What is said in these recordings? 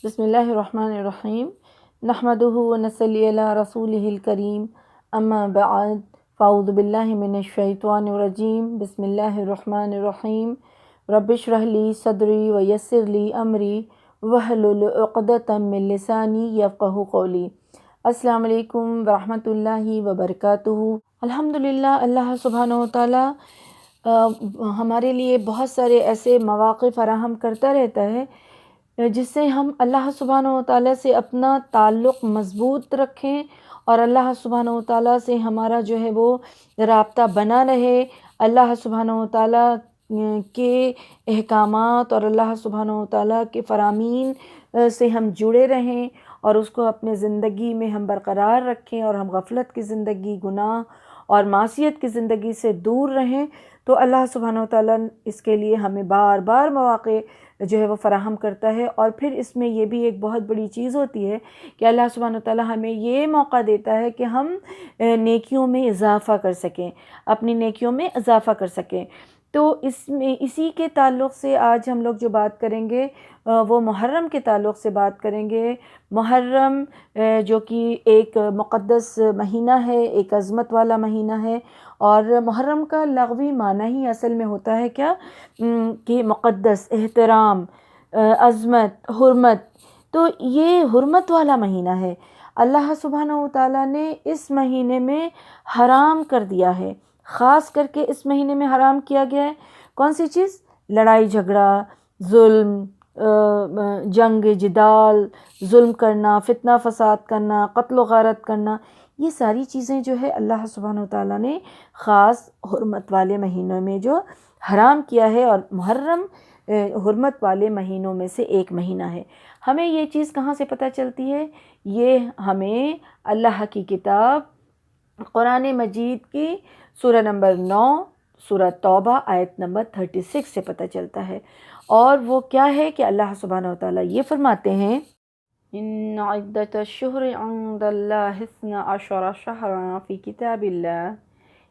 بسم اللہ الرحمن الرحیم نحمدہ ونصلی علی رسولہ الکریم اما بعد فاعوذ باللہ من الشیطان الرجیم بسم اللہ الرحمن الرحیم رب اشرح لی صدری ویسر لی امری واحلل عقدۃ من لسانی یفقہوا قولی۔ السلام علیکم ورحمۃ اللہ وبرکاتہ۔ الحمدللہ، اللہ سبحانہ وتعالیٰ ہمارے لیے بہت سارے ایسے مواقع فراہم کرتا رہتا ہے جس سے ہم اللہ سبحانہ وتعالیٰ سے اپنا تعلق مضبوط رکھیں اور اللہ سبحانہ وتعالیٰ سے ہمارا جو ہے وہ رابطہ بنا رہے، اللہ سبحانہ وتعالیٰ کے احکامات اور اللہ سبحانہ وتعالیٰ کے فرامین سے ہم جڑے رہیں اور اس کو اپنے زندگی میں ہم برقرار رکھیں اور ہم غفلت کی زندگی، گناہ اور معصیت کی زندگی سے دور رہیں۔ تو اللہ سبحانہ وتعالیٰ اس کے لیے ہمیں بار بار مواقع جو ہے وہ فراہم کرتا ہے، اور پھر اس میں یہ بھی ایک بہت بڑی چیز ہوتی ہے کہ اللہ سبحانہ وتعالیٰ ہمیں یہ موقع دیتا ہے کہ ہم نیکیوں میں اضافہ کر سکیں، اپنی نیکیوں میں اضافہ کر سکیں۔ تو اس میں اسی کے تعلق سے آج ہم لوگ جو بات کریں گے وہ محرم کے تعلق سے بات کریں گے۔ محرم جو کہ ایک مقدس مہینہ ہے، ایک عظمت والا مہینہ ہے، اور محرم کا لغوی معنی ہی اصل میں ہوتا ہے کیا کہ مقدس، احترام، عظمت، حرمت۔ تو یہ حرمت والا مہینہ ہے، اللہ سبحانہ وتعالیٰ نے اس مہینے میں حرام کر دیا ہے، خاص کر کے اس مہینے میں حرام کیا گیا ہے کون سی چیز؟ لڑائی جھگڑا، ظلم، جنگ جدال، ظلم کرنا، فتنہ فساد کرنا، قتل و غارت کرنا، یہ ساری چیزیں جو ہے اللہ سبحانہ وتعالیٰ نے خاص حرمت والے مہینوں میں جو حرام کیا ہے، اور محرم حرمت والے مہینوں میں سے ایک مہینہ ہے۔ ہمیں یہ چیز کہاں سے پتہ چلتی ہے؟ یہ ہمیں اللہ کی کتاب قرآن مجید کی سورہ نمبر 9، سورہ توبہ آیت نمبر 36 سے پتہ چلتا ہے، اور وہ کیا ہے کہ اللہ سبحانہ وتعالیٰ یہ فرماتے ہیں ان عدۃ الشہر عند اللہ 12 شہرا فی کتاب اللہ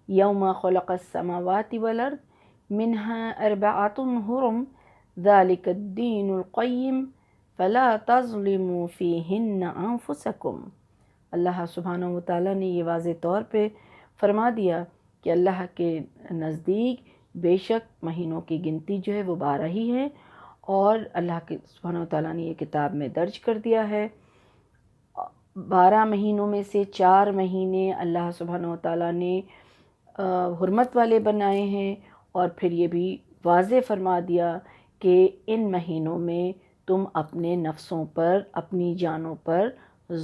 یوم خلق السماوات والارض منها 4 حرم ذلك الدین القیم فلا تظلموا فیہن انفسکم۔ اللہ سبحانہ وتعالیٰ نے یہ واضح طور پہ فرما دیا کہ اللہ کے نزدیک بے شک مہینوں کی گنتی جو ہے وہ 12 ہی ہے، اور اللہ کے سبحانہ وتعالیٰ نے یہ کتاب میں درج کر دیا ہے۔ 12 مہینوں میں سے 4 مہینے اللہ سبحانہ وتعالیٰ نے حرمت والے بنائے ہیں، اور پھر یہ بھی واضح فرما دیا کہ ان مہینوں میں تم اپنے نفسوں پر، اپنی جانوں پر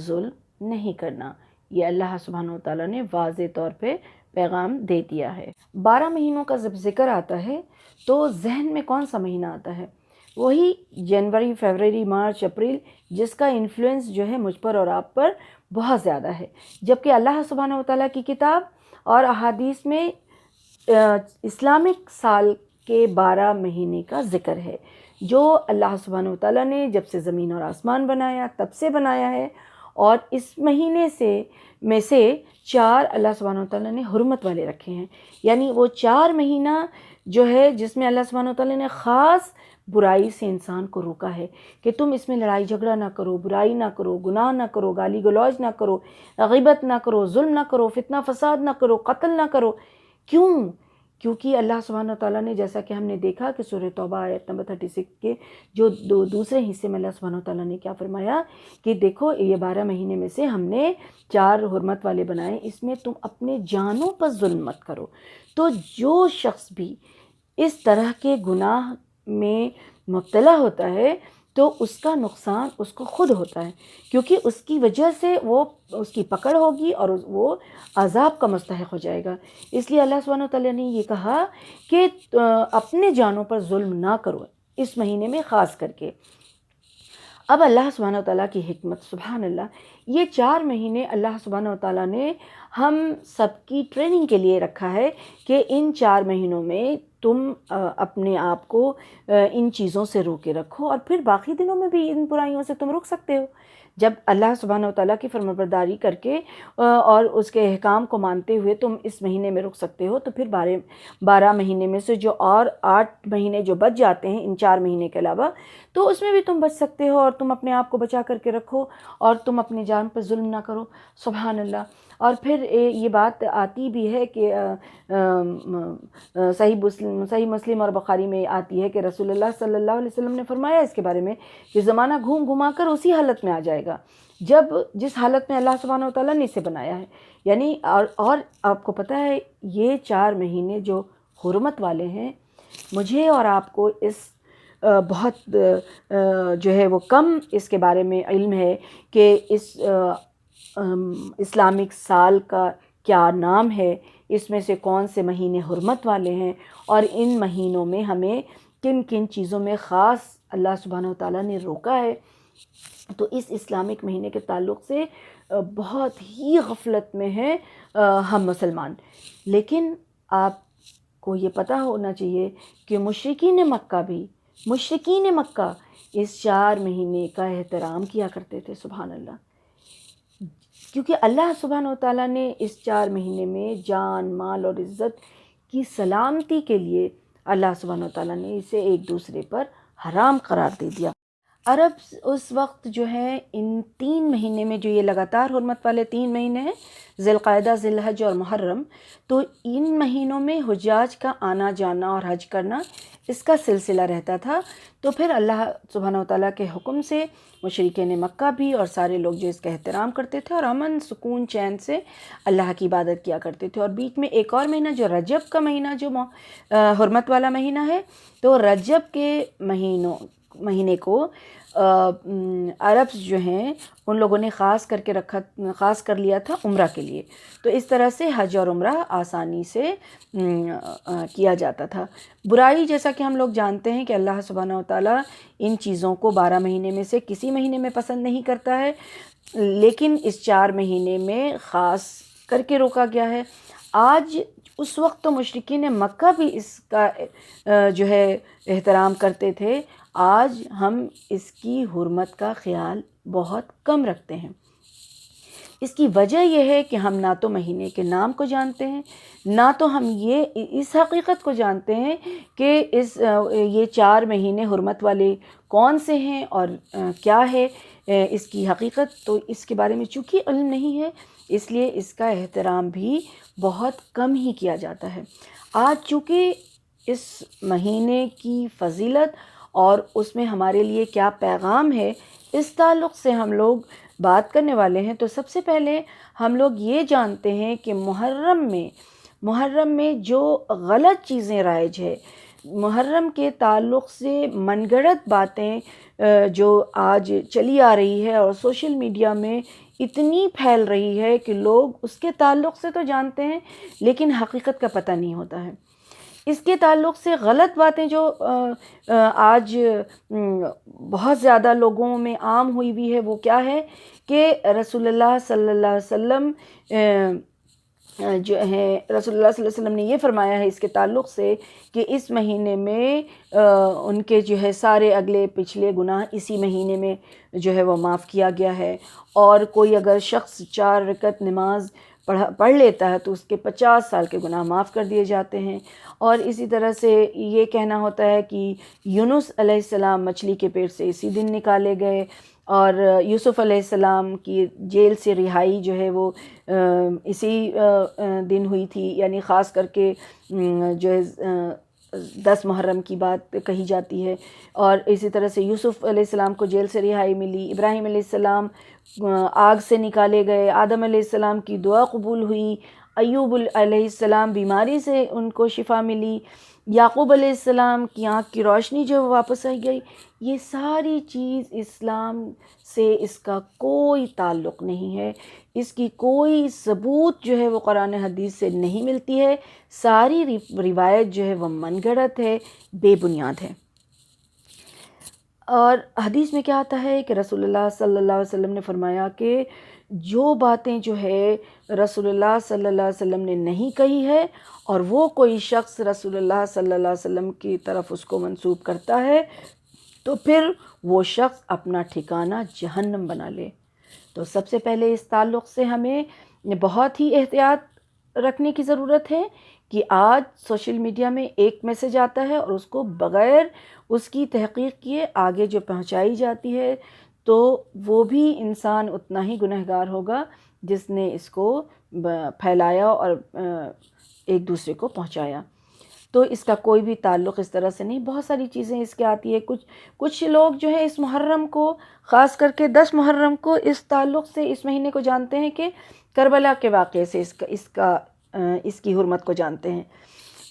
ظلم نہیں کرنا۔ یہ اللہ سبحانہ وتعالیٰ نے واضح طور پہ پیغام دے دیا ہے۔ 12 مہینوں کا جب ذکر آتا ہے تو ذہن میں کون سا مہینہ آتا ہے؟ وہی جنوری، فروری، مارچ، اپریل، جس کا انفلوئنس جو ہے مجھ پر اور آپ پر بہت زیادہ ہے، جبکہ اللہ سبحانہ وتعالیٰ کی کتاب اور احادیث میں اسلامک سال کے 12 مہینے کا ذکر ہے، جو اللہ سبحانہ وتعالیٰ نے جب سے زمین اور آسمان بنایا تب سے بنایا ہے، اور اس مہینے میں سے 4 اللہ سبحانہ وتعالیٰ نے حرمت والے رکھے ہیں۔ یعنی وہ 4 مہینہ جو ہے جس میں اللہ سبحانہ وتعالیٰ نے خاص برائی سے انسان کو روکا ہے کہ تم اس میں لڑائی جھگڑا نہ کرو، برائی نہ کرو، گناہ نہ کرو، گالی گلوچ نہ کرو، غیبت نہ کرو، ظلم نہ کرو، فتنہ فساد نہ کرو، قتل نہ کرو۔ کیوں؟ کیونکہ اللہ سبحانہ وتعالیٰ نے، جیسا کہ ہم نے دیکھا کہ سورہ توبہ آیت نمبر 36 کے جو دوسرے حصے میں اللہ سبحانہ وتعالیٰ نے کیا فرمایا کہ دیکھو یہ 12 مہینے میں سے ہم نے 4 حرمت والے بنائے، اس میں تم اپنے جانوں پر ظلم مت کرو۔ تو جو شخص بھی اس طرح کے گناہ میں مبتلا ہوتا ہے تو اس کا نقصان اس کو خود ہوتا ہے، کیونکہ اس کی وجہ سے اس کی پکڑ ہوگی اور وہ عذاب کا مستحق ہو جائے گا۔ اس لیے اللہ سبحانہ وتعالیٰ نے یہ کہا کہ اپنے جانوں پر ظلم نہ کرو اس مہینے میں خاص کر کے۔ اب اللہ سبحانہ وتعالیٰ کی حکمت، سبحان اللہ، یہ 4 مہینے اللہ سبحانہ وتعالیٰ نے ہم سب کی ٹریننگ کے لیے رکھا ہے کہ ان 4 مہینوں میں تم اپنے آپ کو ان چیزوں سے روکے رکھو، اور پھر باقی دنوں میں بھی ان برائیوں سے تم رک سکتے ہو۔ جب اللہ سبحانہ وتعالیٰ کی فرمانبرداری کر کے اور اس کے احکام کو مانتے ہوئے تم اس مہینے میں رک سکتے ہو، تو پھر 12 مہینے میں سے جو اور 8 مہینے جو بچ جاتے ہیں ان 4 مہینے کے علاوہ، تو اس میں بھی تم بچ سکتے ہو، اور تم اپنے آپ کو بچا کر کے رکھو، اور تم اپنی جان پر ظلم نہ کرو۔ سبحان اللہ۔ اور پھر یہ بات آتی بھی ہے کہ صحیح مسلم اور بخاری میں آتی ہے کہ رسول اللہ صلی اللہ علیہ وسلم نے فرمایا اس کے بارے میں کہ زمانہ گھوم گھما کر اسی حالت میں آ جائے گا جس حالت میں اللہ سبحانہ وتعالیٰ نے اسے بنایا ہے۔ یعنی اور آپ کو پتہ ہے یہ 4 مہینے جو حرمت والے ہیں، مجھے اور آپ کو اس بہت جو ہے وہ کم اس کے بارے میں علم ہے کہ اس اسلامک سال کا کیا نام ہے، اس میں سے کون سے مہینے حرمت والے ہیں، اور ان مہینوں میں ہمیں کن کن چیزوں میں خاص اللہ سبحانہ وتعالیٰ نے روکا ہے۔ تو اس اسلامک مہینے کے تعلق سے بہت ہی غفلت میں ہیں ہم مسلمان۔ لیکن آپ کو یہ پتہ ہونا چاہیے کہ مشرکین مکہ اس 4 مہینے کا احترام کیا کرتے تھے، سبحان اللہ، کیونکہ اللہ سبحانہ وتعالیٰ نے اس 4 مہینے میں جان، مال اور عزت کی سلامتی کے لیے اللہ سبحانہ وتعالیٰ نے اسے ایک دوسرے پر حرام قرار دے دیا۔ عرب اس وقت جو ہے ان 3 مہینے میں جو یہ لگاتار حرمت والے 3 مہینے ہیں، ذی القعدہ، ذی الحج اور محرم، تو ان مہینوں میں حجاج کا آنا جانا اور حج کرنا اس کا سلسلہ رہتا تھا۔ تو پھر اللہ سبحانہ وتعالیٰ کے حکم سے مشرکین مکہ بھی اور سارے لوگ جو اس کا احترام کرتے تھے اور امن سکون چین سے اللہ کی عبادت کیا کرتے تھے۔ اور بیچ میں ایک اور مہینہ جو رجب کا مہینہ جو حرمت والا مہینہ ہے، تو رجب کے مہینے کو عرب جو ہیں ان لوگوں نے خاص کر لیا تھا عمرہ کے لیے۔ تو اس طرح سے حج اور عمرہ آسانی سے کیا جاتا تھا۔ برائی جیسا کہ ہم لوگ جانتے ہیں کہ اللہ سبحانہ وتعالیٰ ان چیزوں کو 12 مہینے میں سے کسی مہینے میں پسند نہیں کرتا ہے، لیکن اس 4 مہینے میں خاص کر کے روکا گیا ہے۔ آج اس وقت تو مشرکین مکہ بھی اس کا جو ہے احترام کرتے تھے، آج ہم اس کی حرمت کا خیال بہت کم رکھتے ہیں۔ اس کی وجہ یہ ہے کہ ہم نہ تو مہینے کے نام کو جانتے ہیں، نہ تو ہم اس حقیقت کو جانتے ہیں کہ یہ 4 مہینے حرمت والے کون سے ہیں اور کیا ہے اس کی حقیقت۔ تو اس کے بارے میں چونکہ علم نہیں ہے، اس لیے اس کا احترام بھی بہت کم ہی کیا جاتا ہے۔ آج چونکہ اس مہینے کی فضیلت اور اس میں ہمارے لیے کیا پیغام ہے، اس تعلق سے ہم لوگ بات کرنے والے ہیں۔ تو سب سے پہلے ہم لوگ یہ جانتے ہیں کہ محرم میں جو غلط چیزیں رائج ہے، محرم کے تعلق سے من گھڑت باتیں جو آج چلی آ رہی ہے اور سوشل میڈیا میں اتنی پھیل رہی ہے کہ لوگ اس کے تعلق سے تو جانتے ہیں لیکن حقیقت کا پتہ نہیں ہوتا ہے۔ اس کے تعلق سے غلط باتیں جو آج بہت زیادہ لوگوں میں عام ہوئی ہے، وہ کیا ہے کہ رسول اللہ صلی اللہ علیہ وسلم جو ہے رسول اللہ صلی اللہ علیہ وسلم نے یہ فرمایا ہے اس کے تعلق سے کہ اس مہینے میں ان کے جو ہے سارے اگلے پچھلے گناہ اسی مہینے میں جو ہے وہ معاف کیا گیا ہے، اور کوئی اگر شخص 4 رکعت نماز پڑھ لیتا ہے تو اس کے 50 سال کے گناہ معاف کر دیے جاتے ہیں۔ اور اسی طرح سے یہ کہنا ہوتا ہے کہ یونس علیہ السلام مچھلی کے پیٹ سے اسی دن نکالے گئے، اور یوسف علیہ السلام کی جیل سے رہائی جو ہے وہ اسی دن ہوئی تھی، یعنی خاص کر کے جو ہے 10 محرم کی بات کہی جاتی ہے۔ اور اسی طرح سے یوسف علیہ السلام کو جیل سے رہائی ملی، ابراہیم علیہ السلام آگ سے نکالے گئے، آدم علیہ السلام کی دعا قبول ہوئی، ایوب علیہ السلام بیماری سے ان کو شفا ملی، یعقوب علیہ السلام کی آنکھ کی روشنی جو واپس آئی گئی۔ یہ ساری چیز اسلام سے اس کا کوئی تعلق نہیں ہے، اس کی کوئی ثبوت جو ہے وہ قرآن حدیث سے نہیں ملتی ہے، ساری روایت جو ہے وہ من گھڑت ہے، بے بنیاد ہے۔ اور حدیث میں کیا آتا ہے کہ رسول اللہ صلی اللہ علیہ وسلم نے فرمایا کہ جو باتیں جو ہے رسول اللہ صلی اللہ علیہ وسلم نے نہیں کہی ہے اور وہ کوئی شخص رسول اللہ صلی اللہ علیہ وسلم کی طرف اس کو منسوب کرتا ہے تو پھر وہ شخص اپنا ٹھکانہ جہنم بنا لے۔ تو سب سے پہلے اس تعلق سے ہمیں بہت ہی احتیاط رکھنے کی ضرورت ہے کہ آج سوشل میڈیا میں ایک میسج آتا ہے اور اس کو بغیر اس کی تحقیق کیے آگے جو پہنچائی جاتی ہے تو وہ بھی انسان اتنا ہی گنہگار ہوگا جس نے اس کو پھیلایا اور ایک دوسرے کو پہنچایا۔ تو اس کا کوئی بھی تعلق اس طرح سے نہیں، بہت ساری چیزیں اس کے آتی ہے۔ کچھ لوگ جو ہے اس محرم کو، خاص کر کے 10 محرم کو اس تعلق سے اس مہینے کو جانتے ہیں کہ کربلا کے واقعے سے اس کی حرمت کو جانتے ہیں۔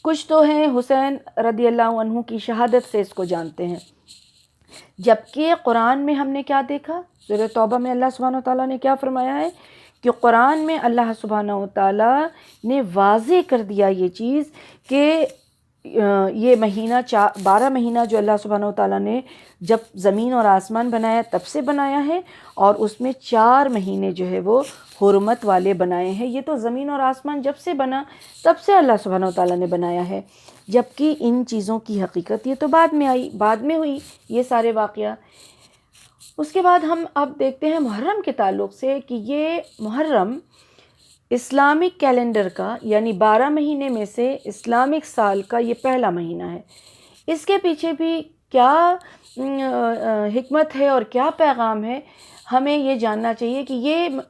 کچھ تو ہیں حسین رضی اللہ عنہ کی شہادت سے اس کو جانتے ہیں، جبکہ قرآن میں ہم نے کیا دیکھا؟ سورہ توبہ میں اللہ سبحانہ وتعالیٰ نے کیا فرمایا ہے کہ قرآن میں اللہ سبحانہ وتعالیٰ نے واضح کر دیا یہ چیز کہ یہ مہینہ 12 مہینہ جو اللہ سبحانہ وتعالیٰ نے جب زمین اور آسمان بنایا تب سے بنایا ہے، اور اس میں 4 مہینے جو ہے وہ حرمت والے بنائے ہیں۔ یہ تو زمین اور آسمان جب سے بنا تب سے اللہ سبحانہ وتعالیٰ نے بنایا ہے، جبکہ ان چیزوں کی حقیقت یہ تو بعد میں آئی، بعد میں ہوئی یہ سارے واقعہ۔ اس کے بعد ہم اب دیکھتے ہیں محرم کے تعلق سے کہ یہ محرم اسلامک کیلنڈر کا یعنی 12 مہینے میں سے اسلامک سال کا یہ پہلا مہینہ ہے۔ اس کے پیچھے بھی کیا حکمت ہے اور کیا پیغام ہے، ہمیں یہ جاننا چاہیے کہ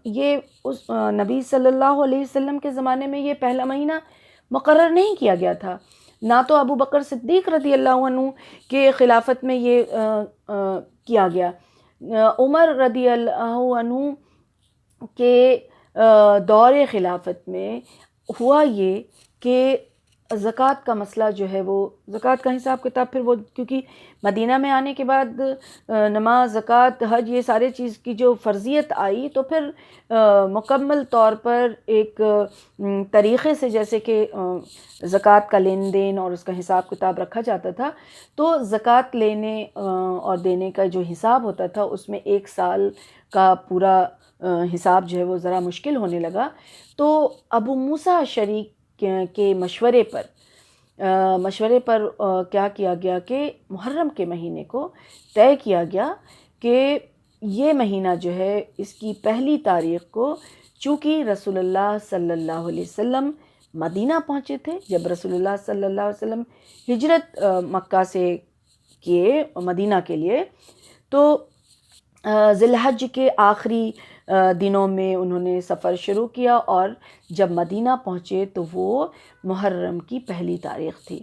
یہ اس نبی صلی اللہ علیہ وسلم کے زمانے میں یہ پہلا مہینہ مقرر نہیں کیا گیا تھا، نہ تو ابو بکر صدیق رضی اللہ عنہ کے خلافت میں یہ کیا گیا، عمر رضی اللہ عنہ کے دور خلافت میں ہوا یہ کہ زکوٰۃ کا مسئلہ جو ہے وہ زکوٰۃ کا حساب کتاب پھر وہ کیونکہ مدینہ میں آنے کے بعد نماز، زکوٰۃ، حج یہ سارے چیز کی جو فرضیت آئی تو پھر مکمل طور پر ایک طریقے سے جیسے کہ زکوٰۃ کا لین دین اور اس کا حساب کتاب رکھا جاتا تھا، تو زکوٰۃ لینے اور دینے کا جو حساب ہوتا تھا اس میں 1 سال کا پورا حساب جو ہے وہ ذرا مشکل ہونے لگا۔ تو ابو موسیٰ اشعری کے مشورے پر کیا کیا گیا کہ محرم کے مہینے کو طے کیا گیا کہ یہ مہینہ جو ہے اس کی پہلی تاریخ کو، چونکہ رسول اللہ صلی اللہ علیہ وسلم مدینہ پہنچے تھے، جب رسول اللہ صلی اللہ علیہ وسلم ہجرت مکہ سے کیے مدینہ کے لیے تو ذی الحج کے آخری دنوں میں انہوں نے سفر شروع کیا اور جب مدینہ پہنچے تو وہ محرم کی پہلی تاریخ تھی۔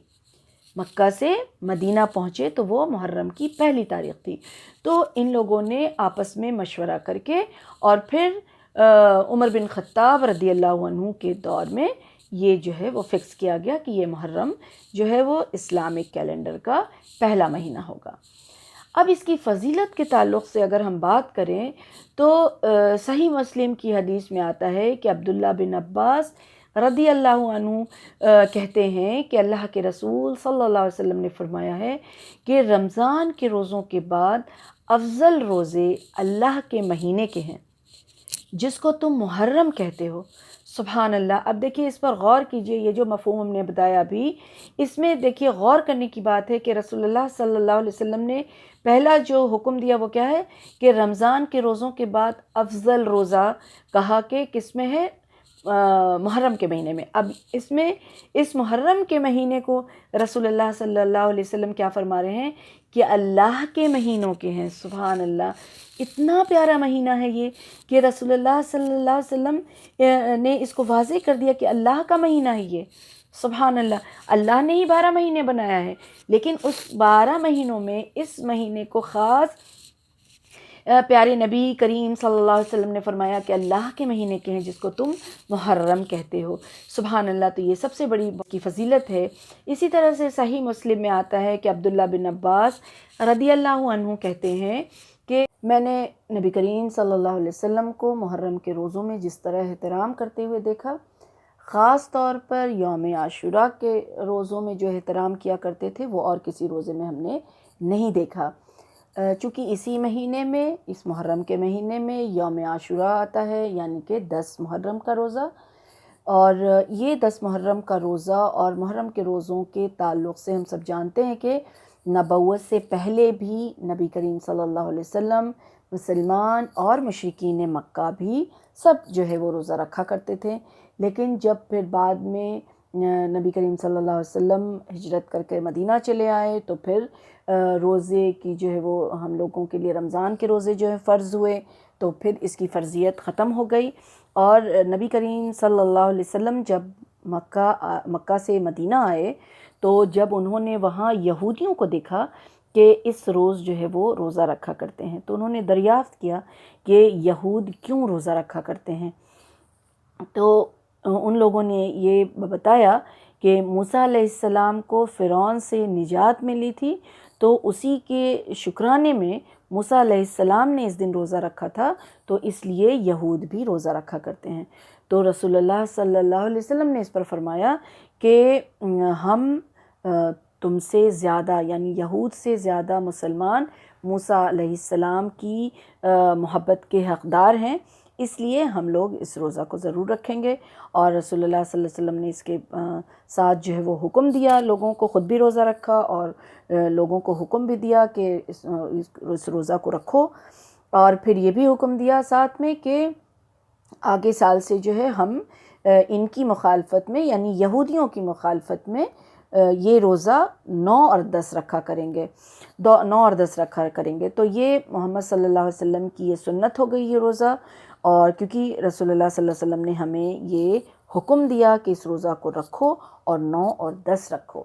مکہ سے مدینہ پہنچے تو وہ محرم کی پہلی تاریخ تھی۔ تو ان لوگوں نے آپس میں مشورہ کر کے اور پھر عمر بن خطاب رضی اللہ عنہ کے دور میں یہ جو ہے وہ فکس کیا گیا کہ یہ محرم جو ہے وہ اسلامک کیلنڈر کا پہلا مہینہ ہوگا۔ اب اس کی فضیلت کے تعلق سے اگر ہم بات کریں تو صحیح مسلم کی حدیث میں آتا ہے کہ عبداللہ بن عباس رضی اللہ عنہ کہتے ہیں کہ اللہ کے رسول صلی اللہ علیہ وسلم نے فرمایا ہے کہ رمضان کے روزوں کے بعد افضل روزے اللہ کے مہینے کے ہیں جس کو تم محرم کہتے ہو۔ سبحان اللہ۔ اب دیکھیے اس پر غور کیجئے، یہ جو مفہوم ہم نے بتایا ابھی، اس میں دیکھیے غور کرنے کی بات ہے کہ رسول اللہ صلی اللہ علیہ وسلم نے پہلا جو حکم دیا وہ کیا ہے کہ رمضان کے روزوں کے بعد افضل روزہ کہا کہ کس میں ہے؟ محرم کے مہینے میں۔ اب اس محرم کے مہینے کو رسول اللہ صلی اللہ علیہ وسلم کیا فرما رہے ہیں کہ اللہ کے مہینوں کے ہیں۔ سبحان اللہ، اتنا پیارا مہینہ ہے یہ کہ رسول اللہ صلی اللہ علیہ وسلم نے اس کو واضح کر دیا کہ اللہ کا مہینہ ہے یہ۔ سبحان اللہ، اللہ نے ہی 12 مہینے بنایا ہے، لیکن اس 12 مہینوں میں اس مہینے کو خاص پیارے نبی کریم صلی اللہ علیہ وسلم نے فرمایا کہ اللہ کے مہینے کے ہیں جس کو تم محرم کہتے ہو۔ سبحان اللہ، تو یہ سب سے بڑی کی فضیلت ہے۔ اسی طرح سے صحیح مسلم میں آتا ہے کہ عبداللہ بن عباس رضی اللہ عنہ کہتے ہیں کہ میں نے نبی کریم صلی اللہ علیہ وسلم کو محرم کے روزوں میں جس طرح احترام کرتے ہوئے دیکھا، خاص طور پر یوم عاشوراء کے روزوں میں جو احترام کیا کرتے تھے وہ اور کسی روزے میں ہم نے نہیں دیکھا۔ چونکہ اسی مہینے میں، اس محرم کے مہینے میں یوم عاشوراء آتا ہے، یعنی کہ 10 محرم کا روزہ، اور یہ 10 محرم کا روزہ اور محرم کے روزوں کے تعلق سے ہم سب جانتے ہیں کہ نبوت سے پہلے بھی نبی کریم صلی اللہ علیہ وسلم، مسلمان اور مشرکین مکہ بھی سب جو ہے وہ روزہ رکھا کرتے تھے، لیکن جب پھر بعد میں نبی کریم صلی اللہ علیہ وسلم ہجرت کر کے مدینہ چلے آئے تو پھر روزے کی جو ہے وہ ہم لوگوں کے لیے رمضان کے روزے جو ہے فرض ہوئے، تو پھر اس کی فرضیت ختم ہو گئی، اور نبی کریم صلی اللہ علیہ وسلم جب مکہ سے مدینہ آئے تو جب انہوں نے وہاں یہودیوں کو دیکھا کہ اس روز جو ہے وہ روزہ رکھا کرتے ہیں، تو انہوں نے دریافت کیا کہ یہود کیوں روزہ رکھا کرتے ہیں، تو ان لوگوں نے یہ بتایا کہ موسیٰ علیہ السلام کو فرعون سے نجات ملی تھی، تو اسی کے شکرانے میں موسیٰ علیہ السلام نے اس دن روزہ رکھا تھا، تو اس لیے یہود بھی روزہ رکھا کرتے ہیں۔ تو رسول اللہ صلی اللہ علیہ وسلم نے اس پر فرمایا کہ ہم تم سے زیادہ، یعنی یہود سے زیادہ مسلمان موسیٰ علیہ السلام کی محبت کے حقدار ہیں، اس لیے ہم لوگ اس روزہ کو ضرور رکھیں گے، اور رسول اللہ صلی اللہ علیہ وسلم نے اس کے ساتھ جو ہے وہ حکم دیا لوگوں کو، خود بھی روزہ رکھا اور لوگوں کو حکم بھی دیا کہ اس روزہ کو رکھو، اور پھر یہ بھی حکم دیا ساتھ میں کہ آگے سال سے جو ہے ہم ان کی مخالفت میں، یعنی یہودیوں کی مخالفت میں یہ روزہ 9 اور 10 رکھا کریں گے، 9 اور 10 رکھا کریں گے۔ تو یہ محمد صلی اللہ علیہ وسلم کی یہ سنت ہو گئی یہ روزہ، اور کیونکہ رسول اللہ صلی اللہ علیہ وسلم نے ہمیں یہ حکم دیا کہ اس روزہ کو رکھو اور 9 اور 10 رکھو۔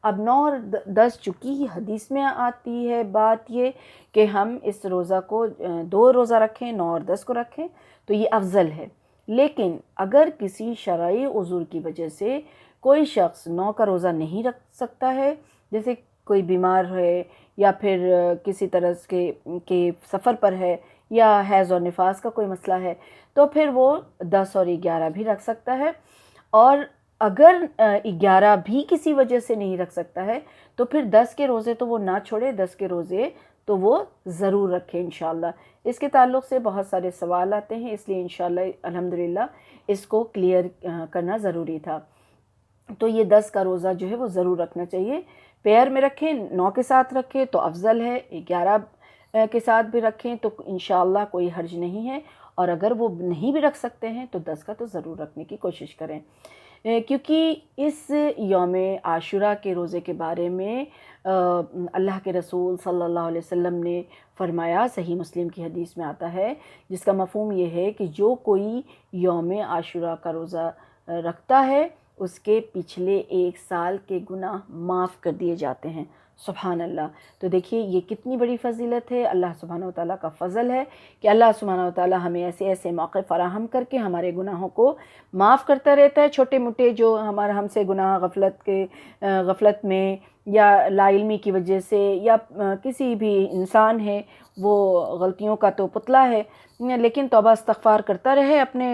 اب 9 اور 10 چونکہ حدیث میں آتی ہے بات یہ کہ ہم اس روزہ کو 2 روزہ رکھیں، 9 اور 10 کو رکھیں، تو یہ افضل ہے، لیکن اگر کسی شرعی عذر کی وجہ سے کوئی شخص 9 کا روزہ نہیں رکھ سکتا ہے، جیسے کوئی بیمار ہے یا پھر کسی طرح کے سفر پر ہے یا حیض اور نفاس کا کوئی مسئلہ ہے، تو پھر وہ 10 اور 11 بھی رکھ سکتا ہے، اور اگر 11 بھی کسی وجہ سے نہیں رکھ سکتا ہے تو پھر 10 کے روزے تو وہ نہ چھوڑے، 10 کے روزے تو وہ ضرور رکھے انشاءاللہ۔ اس کے تعلق سے بہت سارے سوال آتے ہیں، اس لیے انشاءاللہ الحمدللہ اس کو کلیئر کرنا ضروری تھا۔ تو یہ 10 کا روزہ جو ہے وہ ضرور رکھنا چاہیے، پیر میں رکھیں، 9 کے ساتھ رکھیں تو افضل ہے، 11 کے ساتھ بھی رکھیں تو انشاءاللہ کوئی حرج نہیں ہے، اور اگر وہ نہیں بھی رکھ سکتے ہیں تو 10 کا تو ضرور رکھنے کی کوشش کریں، کیونکہ اس یوم عاشوراء کے روزے کے بارے میں اللہ کے رسول صلی اللہ علیہ وسلم نے فرمایا، صحیح مسلم کی حدیث میں آتا ہے، جس کا مفہوم یہ ہے کہ جو کوئی یوم عاشوراء کا روزہ رکھتا ہے اس کے پچھلے 1 سال کے گناہ معاف کر دیے جاتے ہیں۔ سبحان اللہ۔ تو دیکھیے یہ کتنی بڑی فضیلت ہے، اللہ سبحانہ وتعالیٰ کا فضل ہے کہ اللہ سبحانہ وتعالیٰ ہمیں ایسے ایسے موقع فراہم کر کے ہمارے گناہوں کو معاف کرتا رہتا ہے، چھوٹے موٹے جو ہم سے گناہ غفلت میں یا لا علمی کی وجہ سے، یا کسی بھی انسان ہے وہ غلطیوں کا تو پتلا ہے، لیکن توبہ استغفار کرتا رہے اپنے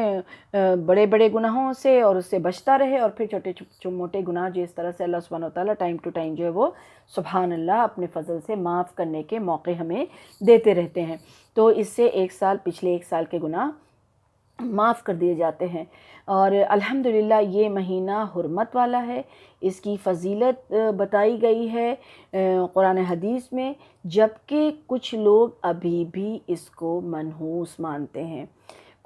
بڑے بڑے گناہوں سے اور اس سے بچتا رہے، اور پھر چھوٹے موٹے گناہ جو اس طرح سے اللہ سبحانہ وتعالیٰ ٹائم ٹو ٹائم جو ہے وہ سبحان اللہ اپنے فضل سے معاف کرنے کے موقع ہمیں دیتے رہتے ہیں، تو اس سے پچھلے 1 سال کے گناہ معاف کر دیے جاتے ہیں۔ اور الحمدللہ یہ مہینہ حرمت والا ہے، اس کی فضیلت بتائی گئی ہے قرآن حدیث میں، جبکہ کچھ لوگ ابھی بھی اس کو منحوس مانتے ہیں،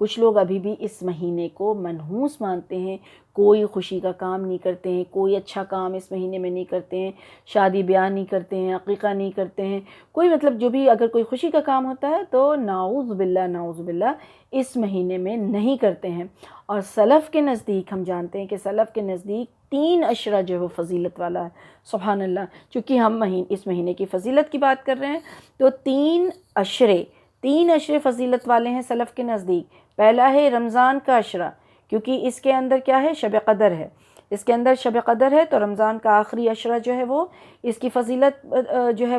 کچھ لوگ ابھی بھی اس مہینے کو منحوس مانتے ہیں، کوئی خوشی کا کام نہیں کرتے ہیں، کوئی اچھا کام اس مہینے میں نہیں کرتے ہیں، شادی بیاہ نہیں کرتے ہیں، عقیقہ نہیں کرتے ہیں، کوئی مطلب جو بھی اگر کوئی خوشی کا کام ہوتا ہے تو نعوذ باللہ اس مہینے میں نہیں کرتے ہیں۔ اور سلف کے نزدیک ہم جانتے ہیں کہ سلف کے نزدیک 3 عشرہ جو ہے وہ فضیلت والا ہے، سبحان اللہ۔ چونکہ ہم اس مہینے کی فضیلت کی بات کر رہے ہیں تو 3 عشرے فضیلت والے ہیں سلف کے نزدیک۔ پہلا ہے رمضان کا عشرہ، کیونکہ اس کے اندر کیا ہے، شب قدر ہے، اس کے اندر شب قدر ہے، تو رمضان کا آخری عشرہ جو ہے وہ اس کی فضیلت جو ہے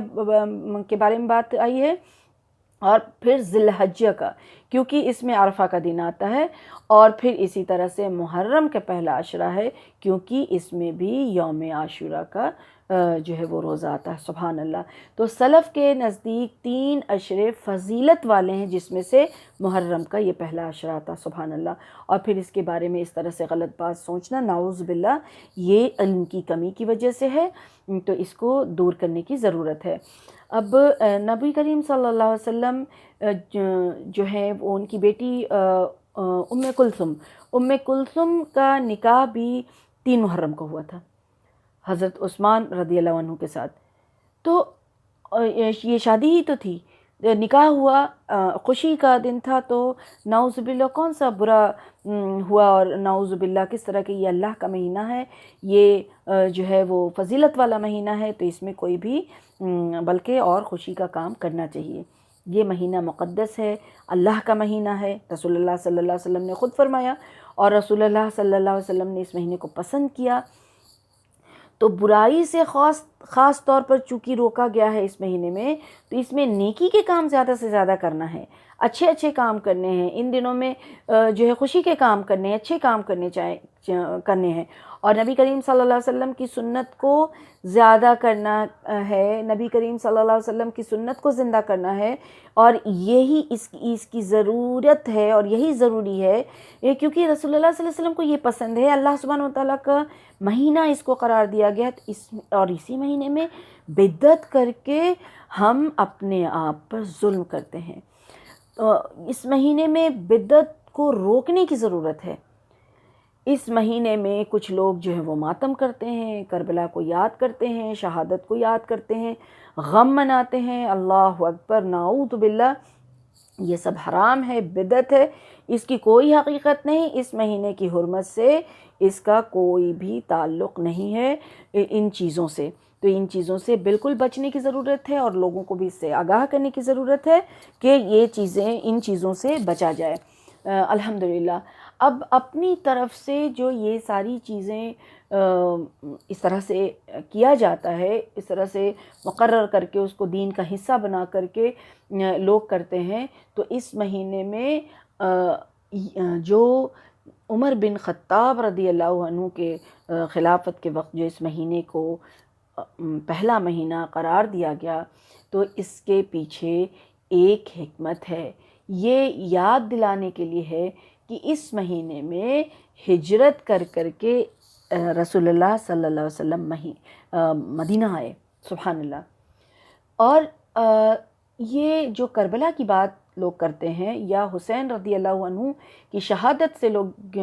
کے بارے میں بات آئی ہے، اور پھر ذی الحجہ کا، کیونکہ اس میں عرفہ کا دن آتا ہے، اور پھر اسی طرح سے محرم کا پہلا عشرہ ہے، کیونکہ اس میں بھی یوم عاشوراء کا جو ہے وہ روزہ آتا ہے. سبحان اللہ. تو سلف کے نزدیک 3 اشرے فضیلت والے ہیں، جس میں سے محرم کا یہ پہلا اشرہ آتا. سبحان اللہ. اور پھر اس کے بارے میں اس طرح سے غلط بات سوچنا، نعوذ باللہ، یہ علم کی کمی کی وجہ سے ہے، تو اس کو دور کرنے کی ضرورت ہے. اب نبی کریم صلی اللہ علیہ وسلم جو ہے وہ ان کی بیٹی ام کلثم کا نکاح بھی 3 محرم کو ہوا تھا حضرت عثمان رضی اللہ عنہ کے ساتھ. تو یہ شادی ہی تو تھی، نکاح ہوا، خوشی کا دن تھا، تو نعوذ باللہ کون سا برا ہوا، اور نعوذ باللہ کس طرح کہ یہ اللہ کا مہینہ ہے، یہ جو ہے وہ فضیلت والا مہینہ ہے، تو اس میں کوئی بھی بلکہ اور خوشی کا کام کرنا چاہیے. یہ مہینہ مقدس ہے، اللہ کا مہینہ ہے. رسول اللہ صلی اللہ علیہ وسلم نے خود فرمایا، اور رسول اللہ صلی اللہ علیہ وسلم نے اس مہینے کو پسند کیا. تو برائی سے خاص طور پر چونکہ روکا گیا ہے اس مہینے میں، تو اس میں نیکی کے کام زیادہ سے زیادہ کرنا ہے، اچھے کام کرنے ہیں. ان دنوں میں جو ہے خوشی کے کام کرنے ہیں، اچھے کام کرنے ہیں. اور نبی کریم صلی اللہ علیہ وسلم کی سنت کو زیادہ کرنا ہے، نبی کریم صلی اللہ علیہ وسلم کی سنت کو زندہ کرنا ہے، اور یہی اس کی ضرورت ہے، اور یہی ضروری ہے، کیونکہ رسول اللہ صلی اللہ علیہ وسلم کو یہ پسند ہے. اللہ سبحانہ وتعالیٰ کا مہینہ اس کو قرار دیا گیا، اور اسی مہینے میں بدعت کر کے ہم اپنے آپ پر ظلم کرتے ہیں. اس مہینے میں بدعت کو روکنے کی ضرورت ہے. اس مہینے میں کچھ لوگ جو ہے وہ ماتم کرتے ہیں، کربلا کو یاد کرتے ہیں، شہادت کو یاد کرتے ہیں، غم مناتے ہیں. اللہ اکبر، نعوذ باللہ، یہ سب حرام ہے، بدعت ہے، اس کی کوئی حقیقت نہیں. اس مہینے کی حرمت سے اس کا کوئی بھی تعلق نہیں ہے ان چیزوں سے. تو ان چیزوں سے بالکل بچنے کی ضرورت ہے، اور لوگوں کو بھی اس سے آگاہ کرنے کی ضرورت ہے کہ ان چیزوں سے بچا جائے. الحمدللہ. اب اپنی طرف سے جو یہ ساری چیزیں اس طرح سے کیا جاتا ہے، اس طرح سے مقرر کر کے اس کو دین کا حصہ بنا کر کے لوگ کرتے ہیں، تو اس مہینے میں جو عمر بن خطاب رضی اللہ عنہ کے خلافت کے وقت جو اس مہینے کو پہلا مہینہ قرار دیا گیا، تو اس کے پیچھے ایک حکمت ہے. یہ یاد دلانے کے لیے ہے کہ اس مہینے میں ہجرت کر کے رسول اللہ صلی اللہ علیہ وسلم مدینہ آئے. سبحان اللہ. اور یہ جو کربلا کی بات لوگ کرتے ہیں، یا حسین رضی اللہ عنہ کی شہادت سے لوگ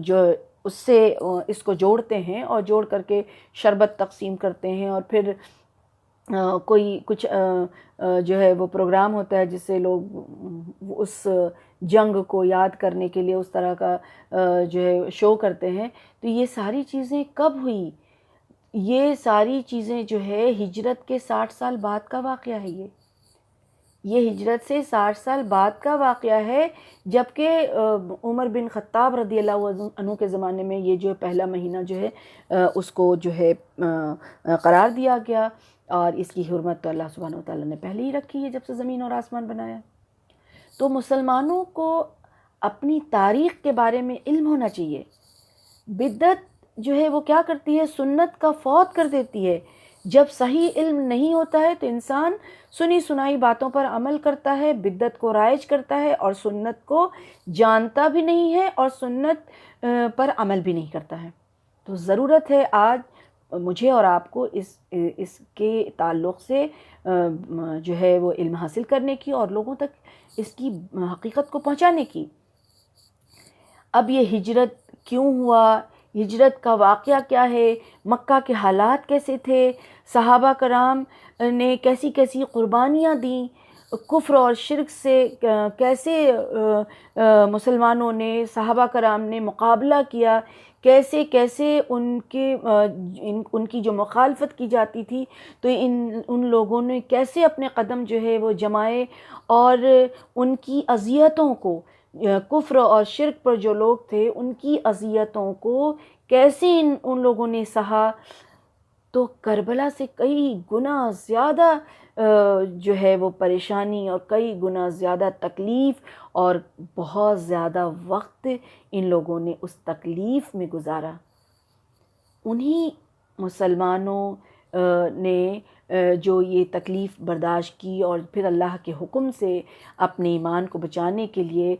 جو اس سے اس کو جوڑتے ہیں، اور جوڑ کر کے شربت تقسیم کرتے ہیں، اور پھر کوئی کچھ جو ہے وہ پروگرام ہوتا ہے جس سے لوگ اس جنگ کو یاد کرنے کے لیے اس طرح کا جو ہے شو کرتے ہیں. تو یہ ساری چیزیں کب ہوئی؟ یہ ساری چیزیں جو ہے ہجرت کے 60 سال بعد کا واقعہ ہے. یہ ہجرت سے 60 سال بعد کا واقعہ ہے، جبکہ عمر بن خطاب رضی اللہ عنہ کے زمانے میں یہ جو پہلا مہینہ جو ہے اس کو جو ہے قرار دیا گیا، اور اس کی حرمت تو اللہ سبحانہ وتعالیٰ نے پہلے ہی رکھی ہے جب سے زمین اور آسمان بنایا. تو مسلمانوں کو اپنی تاریخ کے بارے میں علم ہونا چاہیے. بدعت جو ہے وہ کیا کرتی ہے؟ سنت کا فوت کر دیتی ہے. جب صحیح علم نہیں ہوتا ہے تو انسان سنی سنائی باتوں پر عمل کرتا ہے، بدعت کو رائج کرتا ہے، اور سنت کو جانتا بھی نہیں ہے، اور سنت پر عمل بھی نہیں کرتا ہے. تو ضرورت ہے آج مجھے اور آپ کو اس کے تعلق سے جو ہے وہ علم حاصل کرنے کی، اور لوگوں تک اس کی حقیقت کو پہنچانے کی. اب یہ ہجرت کیوں ہوا؟ ہجرت کا واقعہ کیا ہے؟ مکہ کے حالات کیسے تھے؟ صحابہ کرام نے کیسی قربانیاں دیں؟ کفر اور شرک سے کیسے مسلمانوں نے، صحابہ کرام نے مقابلہ کیا؟ کیسے ان کی جو مخالفت کی جاتی تھی تو ان لوگوں نے کیسے اپنے قدم جو ہے وہ جمائے، اور ان کی اذیتوں کو، کفر اور شرک پر جو لوگ تھے ان کی اذیتوں کو کیسے ان لوگوں نے سہا. تو کربلا سے کئی گنا زیادہ جو ہے وہ پریشانی، اور کئی گنا زیادہ تکلیف، اور بہت زیادہ وقت ان لوگوں نے اس تکلیف میں گزارا. انہی مسلمانوں نے جو یہ تکلیف برداشت کی اور پھر اللہ کے حکم سے اپنے ایمان کو بچانے کے لیے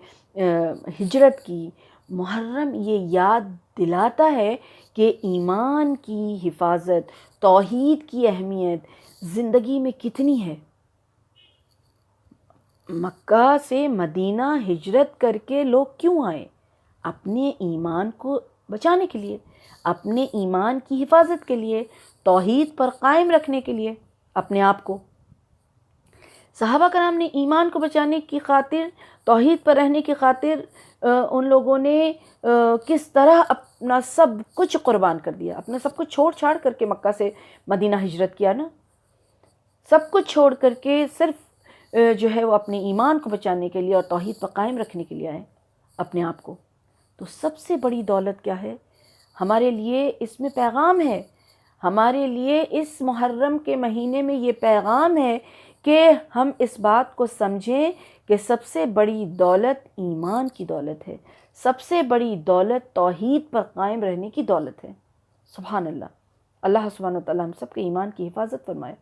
ہجرت کی، محرم یہ یاد دلاتا ہے کہ ایمان کی حفاظت، توحید کی اہمیت زندگی میں کتنی ہے۔ مکہ سے مدینہ ہجرت کر کے لوگ کیوں آئے؟ اپنے ایمان کو بچانے کے لیے، اپنے ایمان کی حفاظت کے لیے، توحید پر قائم رکھنے کے لیے اپنے آپ کو۔ صحابہ کرام نے ایمان کو بچانے کی خاطر، توحید پر رہنے کی خاطر ان لوگوں نے کس طرح اپنا سب کچھ قربان کر دیا، اپنا سب کچھ چھوڑ چھاڑ کر کے مکہ سے مدینہ ہجرت کیا نا، سب کچھ چھوڑ کر کے صرف جو ہے وہ اپنے ایمان کو بچانے کے لیے اور توحید پر قائم رکھنے کے لیے آئے اپنے آپ کو۔ تو سب سے بڑی دولت کیا ہے ہمارے لیے؟ اس میں پیغام ہے ہمارے لیے، اس محرم کے مہینے میں یہ پیغام ہے کہ ہم اس بات کو سمجھیں کہ سب سے بڑی دولت ایمان کی دولت ہے، سب سے بڑی دولت توحید پر قائم رہنے کی دولت ہے۔ سبحان اللہ، اللہ سبحانہ وتعالی ہم سب کے ایمان کی حفاظت فرمائے۔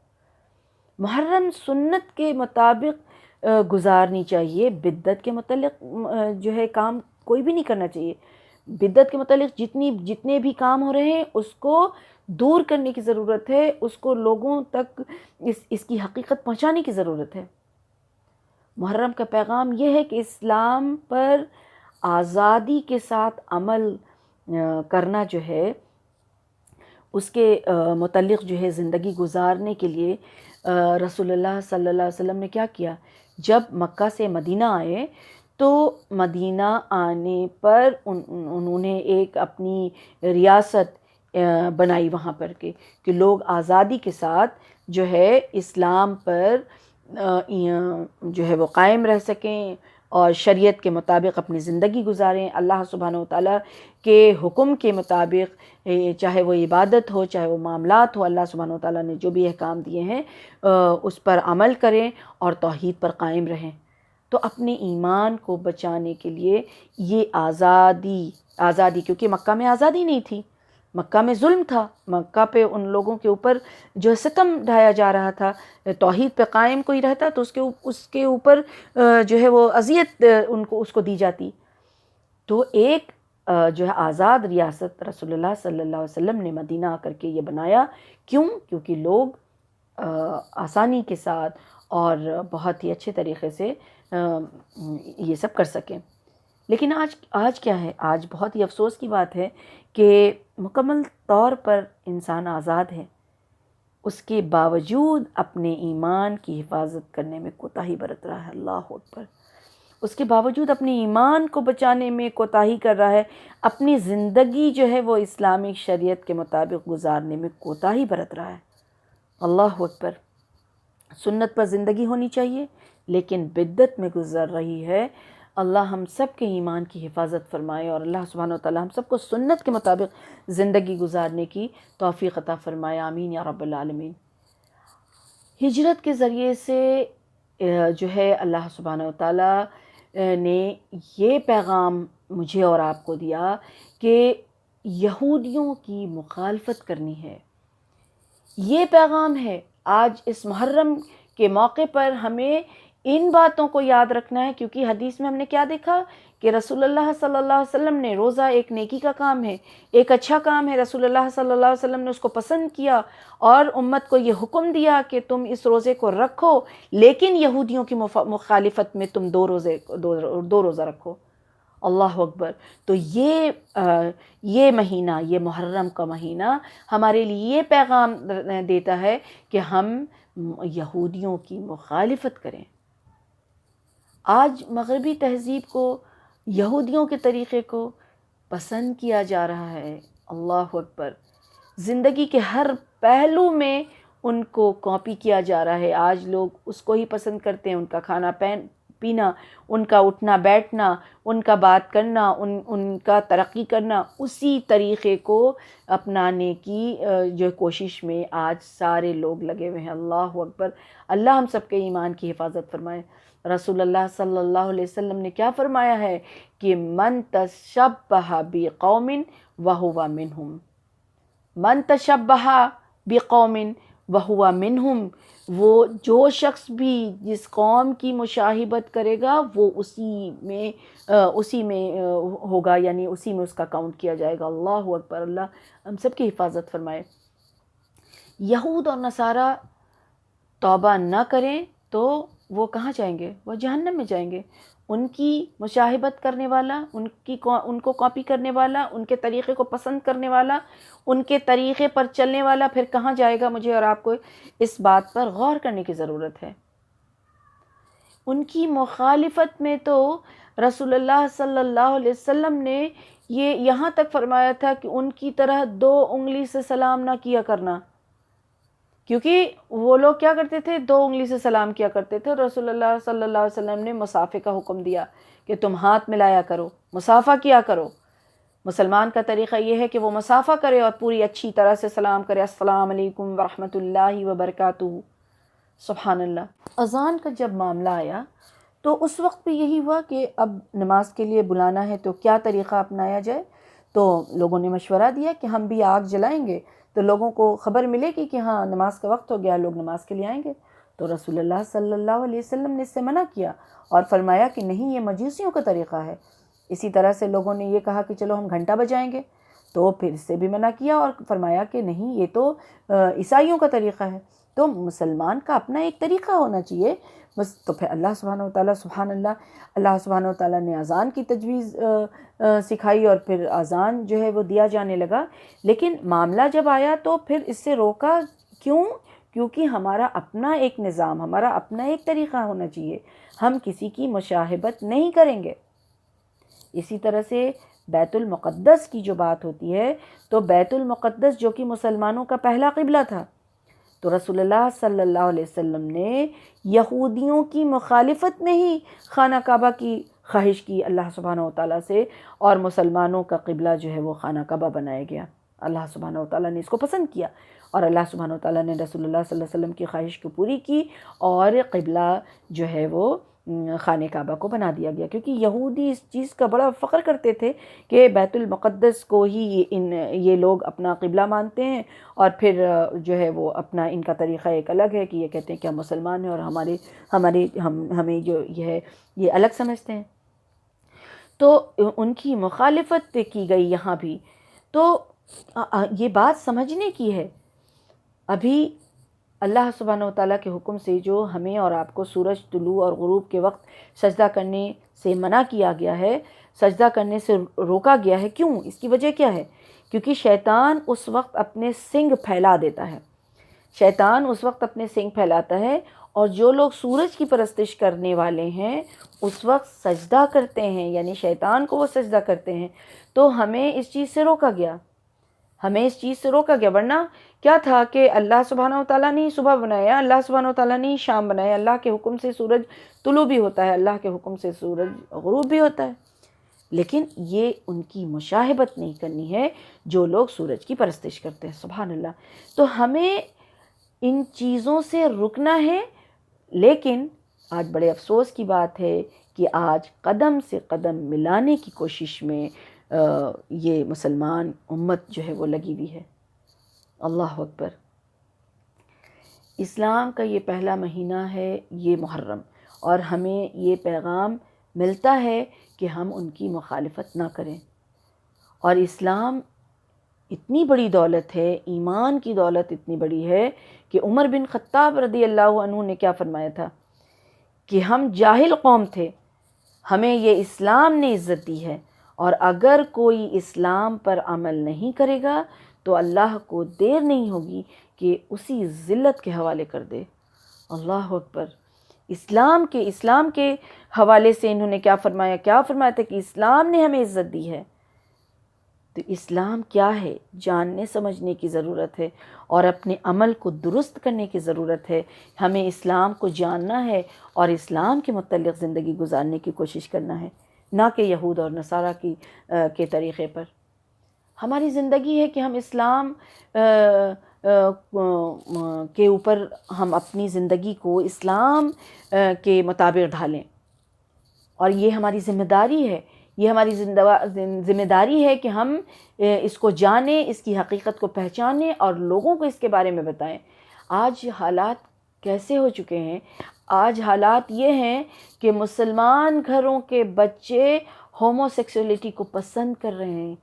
محرم سنت کے مطابق گزارنی چاہیے، بدعت کے متعلق جو ہے کام کوئی بھی نہیں کرنا چاہیے۔ بدعت کے متعلق جتنے بھی کام ہو رہے ہیں اس کو دور کرنے کی ضرورت ہے، اس کو لوگوں تک اس کی حقیقت پہنچانے کی ضرورت ہے۔ محرم کا پیغام یہ ہے کہ اسلام پر آزادی کے ساتھ عمل کرنا جو ہے، اس کے متعلق جو ہے زندگی گزارنے کے لیے رسول اللہ صلی اللہ علیہ وسلم نے کیا کیا؟ جب مکہ سے مدینہ آئے تو مدینہ آنے پر انہوں نے ایک اپنی ریاست بنائی وہاں پر کہ لوگ آزادی کے ساتھ جو ہے اسلام پر جو ہے وہ قائم رہ سکیں اور شریعت کے مطابق اپنی زندگی گزاریں، اللہ سبحانہ وتعالیٰ کے حکم کے مطابق، چاہے وہ عبادت ہو چاہے وہ معاملات ہو، اللہ سبحانہ وتعالیٰ نے جو بھی احکام دیے ہیں اس پر عمل کریں اور توحید پر قائم رہیں۔ تو اپنے ایمان کو بچانے کے لیے یہ آزادی کیونکہ مکہ میں آزادی نہیں تھی، مکہ میں ظلم تھا، مکہ پہ ان لوگوں کے اوپر جو ستم ڈھایا جا رہا تھا، توحید پہ قائم کوئی رہتا تو اس کے اوپر جو ہے وہ اذیت اس کو دی جاتی۔ تو ایک جو ہے آزاد ریاست رسول اللہ صلی اللہ علیہ وسلم نے مدینہ آ کر کے یہ بنایا۔ کیوں؟ کیونکہ لوگ آسانی کے ساتھ اور بہت ہی اچھے طریقے سے یہ سب کر سکیں۔ لیکن آج کیا ہے؟ آج بہت ہی افسوس کی بات ہے کہ مکمل طور پر انسان آزاد ہے، اس کے باوجود اپنے ایمان کی حفاظت کرنے میں کوتاہی برت رہا ہے۔ اللہ اکبر! اس کے باوجود اپنے ایمان کو بچانے میں کوتاہی کر رہا ہے، اپنی زندگی جو ہے وہ اسلامک شریعت کے مطابق گزارنے میں کوتاہی برت رہا ہے۔ اللہ اکبر! سنت پر زندگی ہونی چاہیے لیکن بدعت میں گزر رہی ہے۔ اللہ ہم سب کے ایمان کی حفاظت فرمائے اور اللہ سبحانہ وتعالی ہم سب کو سنت کے مطابق زندگی گزارنے کی توفیق عطا فرمائے، آمین یا رب العالمین۔ ہجرت کے ذریعے سے جو ہے اللہ سبحانہ وتعالی نے یہ پیغام مجھے اور آپ کو دیا کہ یہودیوں کی مخالفت کرنی ہے۔ یہ پیغام ہے آج اس محرم کے موقع پر ہمیں ان باتوں کو یاد رکھنا ہے، کیونکہ حدیث میں ہم نے کیا دیکھا کہ رسول اللہ صلی اللہ علیہ وسلم نے روزہ ایک نیکی کا کام ہے، ایک اچھا کام ہے، رسول اللہ صلی اللہ علیہ وسلم نے اس کو پسند کیا اور امت کو یہ حکم دیا کہ تم اس روزے کو رکھو، لیکن یہودیوں کی مخالفت میں تم دو روزہ رکھو۔ اللہ اکبر! تو یہ مہینہ، یہ محرم کا مہینہ ہمارے لیے یہ پیغام دیتا ہے کہ ہم یہودیوں کی مخالفت کریں۔ آج مغربی تہذیب کو، یہودیوں کے طریقے کو پسند کیا جا رہا ہے۔ اللہ اکبر! زندگی کے ہر پہلو میں ان کو کاپی کیا جا رہا ہے۔ آج لوگ اس کو ہی پسند کرتے ہیں، ان کا کھانا پینا، ان کا اٹھنا بیٹھنا، ان کا بات کرنا، ان کا ترقی کرنا، اسی طریقے کو اپنانے کی جو کوشش میں آج سارے لوگ لگے ہوئے ہیں۔ اللہ اکبر! اللہ ہم سب کے ایمان کی حفاظت فرمائے۔ رسول اللہ صلی اللہ علیہ وسلم نے کیا فرمایا ہے کہ من تشبہ بقوم وہو منہم، من تشبہ بقوم وہو منہم، وہ جو شخص بھی جس قوم کی مشاہبت کرے گا وہ اسی میں ہوگا، یعنی اسی میں اس کا کاؤنٹ کیا جائے گا۔ اللہ اکبر، اللہ ہم سب کی حفاظت فرمائے۔ یہود اور نصارہ توبہ نہ کریں تو وہ کہاں جائیں گے؟ وہ جہنم میں جائیں گے۔ ان کی مشاہبت کرنے والا، ان کو کاپی کرنے والا، ان کے طریقے کو پسند کرنے والا، ان کے طریقے پر چلنے والا پھر کہاں جائے گا؟ مجھے اور آپ کو اس بات پر غور کرنے کی ضرورت ہے۔ ان کی مخالفت میں تو رسول اللہ صلی اللہ علیہ وسلم نے یہ یہاں تک فرمایا تھا کہ ان کی طرح 2 انگلی سے سلام نہ کیا کرنا، کیونکہ وہ لوگ کیا کرتے تھے؟ 2 انگلی سے سلام کیا کرتے تھے۔ رسول اللہ صلی اللہ علیہ وسلم نے مصافحے کا حکم دیا کہ تم ہاتھ ملایا کرو، مصافحہ کیا کرو۔ مسلمان کا طریقہ یہ ہے کہ وہ مصافحہ کرے اور پوری اچھی طرح سے سلام کرے، السلام علیکم ورحمۃ اللہ وبرکاتہ۔ سبحان اللہ۔ اذان کا جب معاملہ آیا تو اس وقت بھی یہی ہوا کہ اب نماز کے لیے بلانا ہے تو کیا طریقہ اپنایا جائے؟ تو لوگوں نے مشورہ دیا کہ ہم بھی آگ جلائیں گے تو لوگوں کو خبر ملے گی کہ ہاں نماز کا وقت ہو گیا، لوگ نماز کے لیے آئیں گے۔ تو رسول اللہ صلی اللہ علیہ وسلم نے اس سے منع کیا اور فرمایا کہ نہیں، یہ مجوسیوں کا طریقہ ہے۔ اسی طرح سے لوگوں نے یہ کہا کہ چلو ہم گھنٹہ بجائیں گے، تو پھر اس سے بھی منع کیا اور فرمایا کہ نہیں، یہ تو عیسائیوں کا طریقہ ہے۔ تو مسلمان کا اپنا ایک طریقہ ہونا چاہیے بس۔ تو پھر اللہ سبحانہ وتعالیٰ، سبحان اللہ سبحانہ وتعالیٰ نے اذان کی تجویز سکھائی اور پھر اذان جو ہے وہ دیا جانے لگا۔ لیکن معاملہ جب آیا تو پھر اس سے روکا کیوں؟ کیونکہ ہمارا اپنا ایک نظام، ہمارا اپنا ایک طریقہ ہونا چاہیے، ہم کسی کی مشاہبت نہیں کریں گے۔ اسی طرح سے بیت المقدس کی جو بات ہوتی ہے تو بیت المقدس جو کہ مسلمانوں کا پہلا قبلہ تھا، تو رسول اللہ صلی اللہ علیہ وسلم نے یہودیوں کی مخالفت میں ہی خانہ کعبہ کی خواہش کی اللہ سبحانہ وتعالیٰ سے، اور مسلمانوں کا قبلہ جو ہے وہ خانہ کعبہ بنایا گیا۔ اللہ سبحانہ وتعالیٰ نے اس کو پسند کیا اور اللہ سبحانہ وتعالیٰ نے رسول اللہ صلی اللہ علیہ وسلم کی خواہش کو پوری کی اور قبلہ جو ہے وہ خانہ کعبہ کو بنا دیا گیا، کیونکہ یہودی اس چیز کا بڑا فخر کرتے تھے کہ بیت المقدس کو ہی یہ لوگ اپنا قبلہ مانتے ہیں، اور پھر جو ہے وہ اپنا ان کا طریقہ ایک الگ ہے کہ یہ کہتے ہیں کہ ہم مسلمان ہیں اور ہمیں جو یہ ہے یہ الگ سمجھتے ہیں۔ تو ان کی مخالفت کی گئی یہاں بھی۔ تو یہ بات سمجھنے کی ہے، ابھی اللہ سبحانہ وتعالیٰ کے حکم سے جو ہمیں اور آپ کو سورج طلوع اور غروب کے وقت سجدہ کرنے سے منع کیا گیا ہے، سجدہ کرنے سے روکا گیا ہے، کیوں؟ اس کی وجہ کیا ہے؟ کیونکہ شیطان اس وقت اپنے سنگ پھیلا دیتا ہے، شیطان اس وقت اپنے سنگ پھیلاتا ہے، اور جو لوگ سورج کی پرستش کرنے والے ہیں اس وقت سجدہ کرتے ہیں، یعنی شیطان کو وہ سجدہ کرتے ہیں۔ تو ہمیں اس چیز سے روکا گیا، ورنہ کیا تھا کہ اللہ سبحانہ وتعالیٰ نے صبح بنایا، اللہ سبحانہ وتعالیٰ نے شام بنایا، اللہ کے حکم سے سورج طلوع بھی ہوتا ہے، اللہ کے حکم سے سورج غروب بھی ہوتا ہے۔ لیکن یہ ان کی مشاہبت نہیں کرنی ہے جو لوگ سورج کی پرستش کرتے ہیں، سبحان اللہ۔ تو ہمیں ان چیزوں سے رکنا ہے، لیکن آج بڑے افسوس کی بات ہے کہ آج قدم سے قدم ملانے کی کوشش میں یہ مسلمان امت جو ہے وہ لگی ہوئی ہے۔ اللہ اکبر۔ اسلام کا یہ پہلا مہینہ ہے یہ محرم، اور ہمیں یہ پیغام ملتا ہے کہ ہم ان کی مخالفت نہ کریں۔ اور اسلام اتنی بڑی دولت ہے، ایمان کی دولت اتنی بڑی ہے کہ عمر بن خطاب رضی اللہ عنہ نے کیا فرمایا تھا کہ ہم جاہل قوم تھے، ہمیں یہ اسلام نے عزت دی ہے، اور اگر کوئی اسلام پر عمل نہیں کرے گا تو اللہ کو دیر نہیں ہوگی کہ اسی ذلت کے حوالے کر دے۔ اللہ اکبر۔ اسلام کے حوالے سے انہوں نے کیا فرمایا تھا کہ اسلام نے ہمیں عزت دی ہے۔ تو اسلام کیا ہے جاننے سمجھنے کی ضرورت ہے، اور اپنے عمل کو درست کرنے کی ضرورت ہے۔ ہمیں اسلام کو جاننا ہے اور اسلام کے متعلق زندگی گزارنے کی کوشش کرنا ہے، نہ کہ یہود اور نصارہ کے طریقے پر۔ ہماری زندگی ہے کہ ہم اسلام کے اوپر ہم اپنی زندگی کو اسلام کے مطابق ڈھالیں، اور یہ ہماری ذمہ داری ہے یہ ہماری ذمہ داری ہے کہ ہم اس کو جانیں، اس کی حقیقت کو پہچانیں اور لوگوں کو اس کے بارے میں بتائیں۔ آج حالات کیسے ہو چکے ہیں؟ آج حالات یہ ہیں کہ مسلمان گھروں کے بچے ہومو سیکسولیٹی کو پسند کر رہے ہیں۔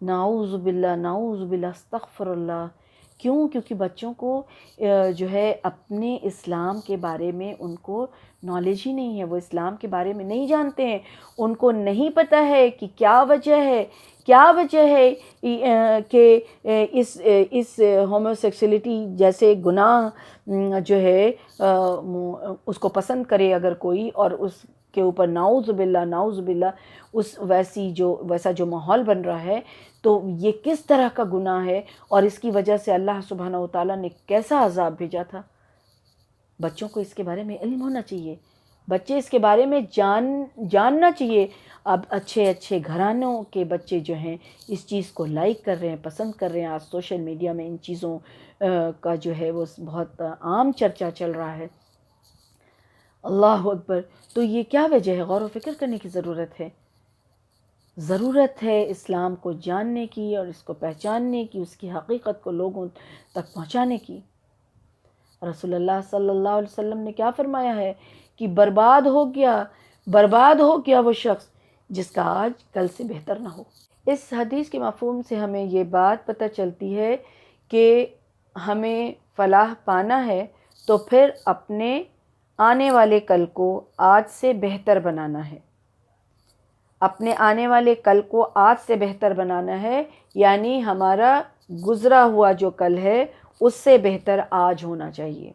نعوذ باللہ، نعوذ باللہ، استغفر اللہ۔ کیوں؟ کیونکہ بچوں کو جو ہے اپنے اسلام کے بارے میں ان کو نالج ہی نہیں ہے، وہ اسلام کے بارے میں نہیں جانتے ہیں، ان کو نہیں پتہ ہے کہ کیا وجہ ہے کہ اس ہومو سیکسولیٹی جیسے گناہ جو ہے اس کو پسند کرے اگر کوئی، اور اس کے اوپر نعوذ باللہ، نعوذ باللہ، ویسا جو ماحول بن رہا ہے، تو یہ کس طرح کا گناہ ہے، اور اس کی وجہ سے اللہ سبحانہ وتعالیٰ نے کیسا عذاب بھیجا تھا۔ بچوں کو اس کے بارے میں علم ہونا چاہیے، بچے اس کے بارے میں جاننا چاہیے۔ اب اچھے گھرانوں کے بچے جو ہیں اس چیز کو لائک کر رہے ہیں، پسند کر رہے ہیں۔ آج سوشل میڈیا میں ان چیزوں کا جو ہے وہ بہت عام چرچا چل رہا ہے۔ اللہ اکبر! تو یہ کیا وجہ ہے؟ غور و فکر کرنے کی ضرورت ہے۔ ضرورت ہے اسلام کو جاننے کی اور اس کو پہچاننے کی، اس کی حقیقت کو لوگوں تک پہنچانے کی۔ رسول اللہ صلی اللہ علیہ وسلم نے کیا فرمایا ہے کہ برباد ہو گیا وہ شخص جس کا آج کل سے بہتر نہ ہو۔ اس حدیث کے مفہوم سے ہمیں یہ بات پتہ چلتی ہے کہ ہمیں فلاح پانا ہے تو پھر اپنے آنے والے کل کو آج سے بہتر بنانا ہے۔ اپنے آنے والے کل کو آج سے بہتر بنانا ہے، یعنی ہمارا گزرا ہوا جو کل ہے اس سے بہتر آج ہونا چاہیے۔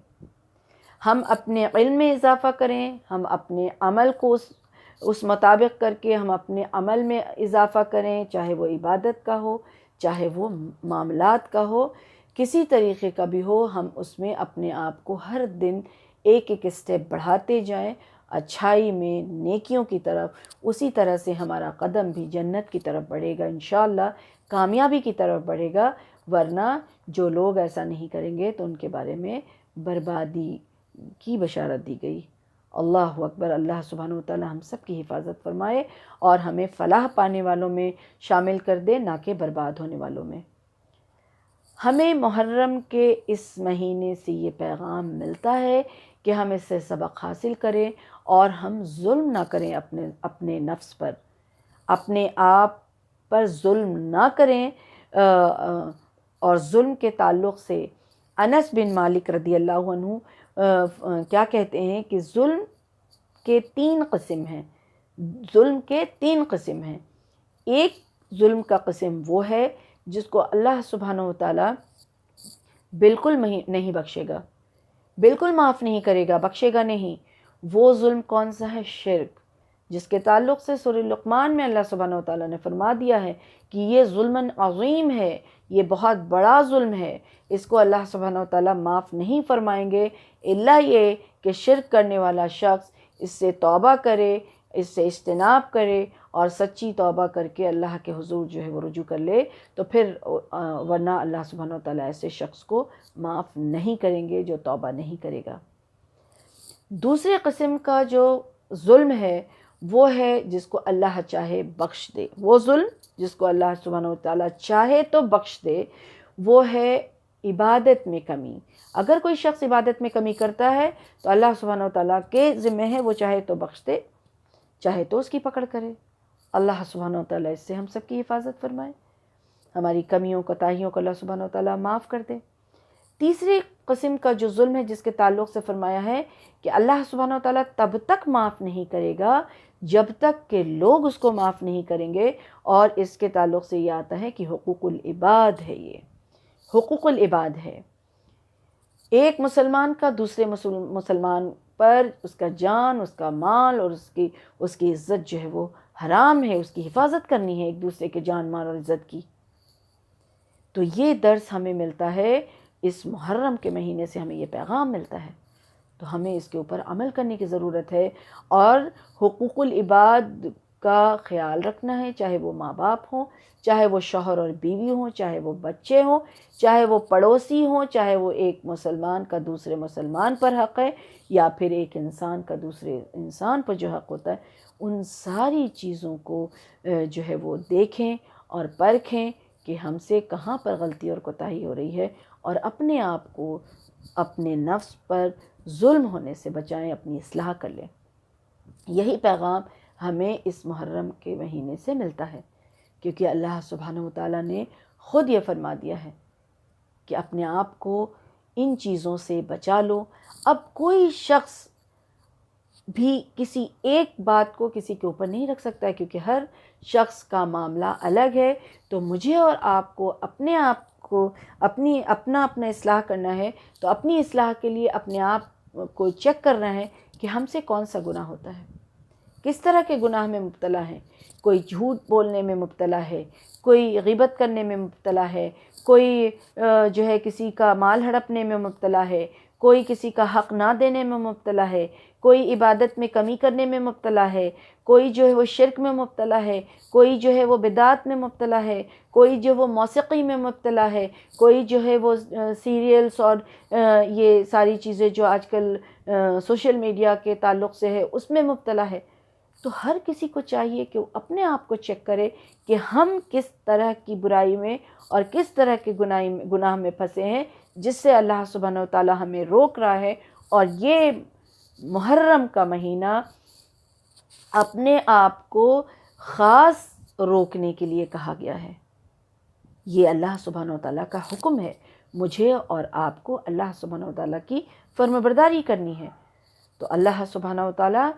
ہم اپنے علم میں اضافہ کریں، ہم اپنے عمل کو اس مطابق کر کے ہم اپنے عمل میں اضافہ کریں، چاہے وہ عبادت کا ہو، چاہے وہ معاملات کا ہو، کسی طریقے کا بھی ہو، ہم اس میں اپنے آپ کو ہر دن ایک اسٹیپ بڑھاتے جائیں اچھائی میں، نیکیوں کی طرف۔ اسی طرح سے ہمارا قدم بھی جنت کی طرف بڑھے گا، انشاءاللہ کامیابی کی طرف بڑھے گا۔ ورنہ جو لوگ ایسا نہیں کریں گے تو ان کے بارے میں بربادی کی بشارت دی گئی۔ اللہ اکبر! اللہ سبحانہ وتعالی ہم سب کی حفاظت فرمائے اور ہمیں فلاح پانے والوں میں شامل کر دے، نہ کہ برباد ہونے والوں میں۔ ہمیں محرم کے اس مہینے سے یہ پیغام ملتا ہے کہ ہم اس سے سبق حاصل کریں اور ہم ظلم نہ کریں اپنے نفس پر، اپنے آپ پر ظلم نہ کریں۔ اور ظلم کے تعلق سے انس بن مالک رضی اللہ عنہ کیا کہتے ہیں کہ ظلم کے 3 قسم ہیں۔ ظلم کے 3 قسم ہیں۔ ایک ظلم کا قسم وہ ہے جس کو اللہ سبحانہ وتعالی بالکل نہیں بخشے گا، بالکل معاف نہیں کرے گا، بخشے گا نہیں۔ وہ ظلم کون سا ہے؟ شرک، جس کے تعلق سے سورہ لقمان میں اللہ سبحانہ وتعالی نے فرما دیا ہے کہ یہ ظلم عظیم ہے، یہ بہت بڑا ظلم ہے، اس کو اللہ سبحانہ وتعالی معاف نہیں فرمائیں گے الا یہ کہ شرک کرنے والا شخص اس سے توبہ کرے، اس سے اجتناب کرے اور سچی توبہ کر کے اللہ کے حضور جو ہے وہ رجوع کر لے، تو پھر ورنہ اللہ سبحانہ وتعالی ایسے شخص کو معاف نہیں کریں گے جو توبہ نہیں کرے گا۔ دوسرے قسم کا جو ظلم ہے وہ ہے جس کو اللہ چاہے بخش دے۔ وہ ظلم جس کو اللہ سبحانہ وتعالی چاہے تو بخش دے، وہ ہے عبادت میں کمی۔ اگر کوئی شخص عبادت میں کمی کرتا ہے تو اللہ سبحانہ وتعالی کے ذمہ ہے، وہ چاہے تو بخش دے، چاہے تو اس کی پکڑ کرے۔ اللہ سبحانہ وتعالی اس سے ہم سب کی حفاظت فرمائے، ہماری کمیوں کوتاہیوں کو اللہ سبحانہ وتعالی معاف کر دے۔ تیسری قسم کا جو ظلم ہے جس کے تعلق سے فرمایا ہے کہ اللہ سبحانہ وتعالی تب تک معاف نہیں کرے گا جب تک کہ لوگ اس کو معاف نہیں کریں گے، اور اس کے تعلق سے یہ آتا ہے کہ حقوق العباد ہے، یہ حقوق العباد ہے۔ ایک مسلمان کا دوسرے مسلمان پر اس کا جان، اس کا مال اور اس کی عزت جو ہے وہ حرام ہے، اس کی حفاظت کرنی ہے ایک دوسرے کے جان، مال اور عزت کی۔ تو یہ درس ہمیں ملتا ہے اس محرم کے مہینے سے، ہمیں یہ پیغام ملتا ہے، تو ہمیں اس کے اوپر عمل کرنے کی ضرورت ہے اور حقوق العباد کا خیال رکھنا ہے، چاہے وہ ماں باپ ہوں، چاہے وہ شوہر اور بیوی ہوں، چاہے وہ بچے ہوں، چاہے وہ پڑوسی ہوں، چاہے وہ ایک مسلمان کا دوسرے مسلمان پر حق ہے یا پھر ایک انسان کا دوسرے انسان پر جو حق ہوتا ہے، ان ساری چیزوں کو جو ہے وہ دیکھیں اور پرکھیں کہ ہم سے کہاں پر غلطی اور کوتاہی ہو رہی ہے، اور اپنے آپ کو اپنے نفس پر ظلم ہونے سے بچائیں، اپنی اصلاح کر لیں۔ یہی پیغام ہمیں اس محرم کے مہینے سے ملتا ہے، کیونکہ اللہ سبحانہ وتعالیٰ نے خود یہ فرما دیا ہے کہ اپنے آپ کو ان چیزوں سے بچا لو۔ اب کوئی شخص بھی کسی ایک بات کو کسی کے اوپر نہیں رکھ سکتا ہے، کیونکہ ہر شخص کا معاملہ الگ ہے۔ تو مجھے اور آپ کو اپنے آپ کو اپنا اصلاح کرنا ہے، تو اپنی اصلاح کے لیے اپنے آپ کو چیک کرنا ہے کہ ہم سے کون سا گناہ ہوتا ہے، کس طرح کے گناہ میں مبتلا ہے۔ کوئی جھوٹ بولنے میں مبتلا ہے، کوئی غیبت کرنے میں مبتلا ہے، کوئی جو ہے کسی کا مال ہڑپنے میں مبتلا ہے، کوئی کسی کا حق نہ دینے میں مبتلا ہے، کوئی عبادت میں کمی کرنے میں مبتلا ہے، کوئی جو ہے وہ شرک میں مبتلا ہے، کوئی جو ہے وہ بدعات میں مبتلا ہے، کوئی جو وہ موسیقی میں مبتلا ہے، کوئی جو ہے وہ سیریلز اور یہ ساری چیزیں جو آج کل سوشل میڈیا کے تعلق سے ہے اس میں مبتلا ہے۔ تو ہر کسی کو چاہیے کہ وہ اپنے آپ کو چیک کرے کہ ہم کس طرح کی برائی میں اور کس طرح کے گناہ میں پھنسے ہیں، جس سے اللہ سبحانہ وتعالیٰ ہمیں روک رہا ہے۔ اور یہ محرم کا مہینہ اپنے آپ کو خاص روکنے کے لیے کہا گیا ہے۔ یہ اللہ سبحانہ وتعالیٰ کا حکم ہے، مجھے اور آپ کو اللہ سبحانہ وتعالیٰ کی فرمانبرداری کرنی ہے۔ تو اللہ سبحانہ وتعالیٰ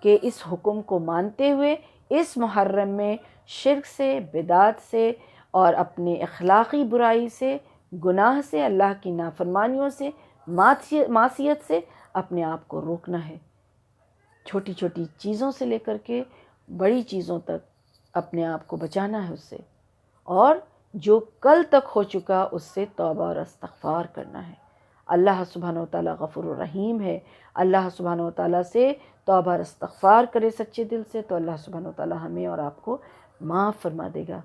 کے اس حکم کو مانتے ہوئے اس محرم میں شرک سے، بدعت سے اور اپنے اخلاقی برائی سے، گناہ سے، اللہ کی نافرمانیوں سے، معصیت سے اپنے آپ کو روکنا ہے۔ چھوٹی چھوٹی چیزوں سے لے کر کے بڑی چیزوں تک اپنے آپ کو بچانا ہے اس سے، اور جو کل تک ہو چکا اس سے توبہ اور استغفار کرنا ہے۔ اللہ سبحانہ وتعالیٰ غفور الرحیم ہے۔ اللہ سبحانہ وتعالیٰ سے توبہ اور استغفار کرے سچے دل سے، تو اللہ سبحانہ وتعالیٰ ہمیں اور آپ کو معاف فرما دے گا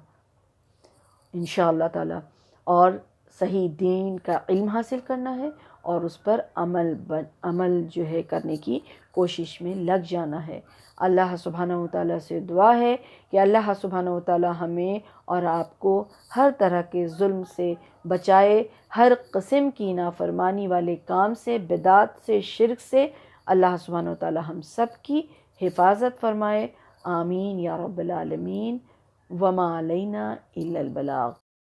انشاءاللہ تعالیٰ۔ اور صحیح دین کا علم حاصل کرنا ہے اور اس پر عمل جو ہے کرنے کی کوشش میں لگ جانا ہے۔ اللہ سبحانہ وتعالیٰ سے دعا ہے کہ اللہ سبحانہ وتعالیٰ ہمیں اور آپ کو ہر طرح کے ظلم سے بچائے، ہر قسم کی نافرمانی والے کام سے، بدعت سے، شرک سے اللہ سبحانہ وتعالیٰ ہم سب کی حفاظت فرمائے۔ آمین یا رب العالمین۔ وما علینا الا البلاغ۔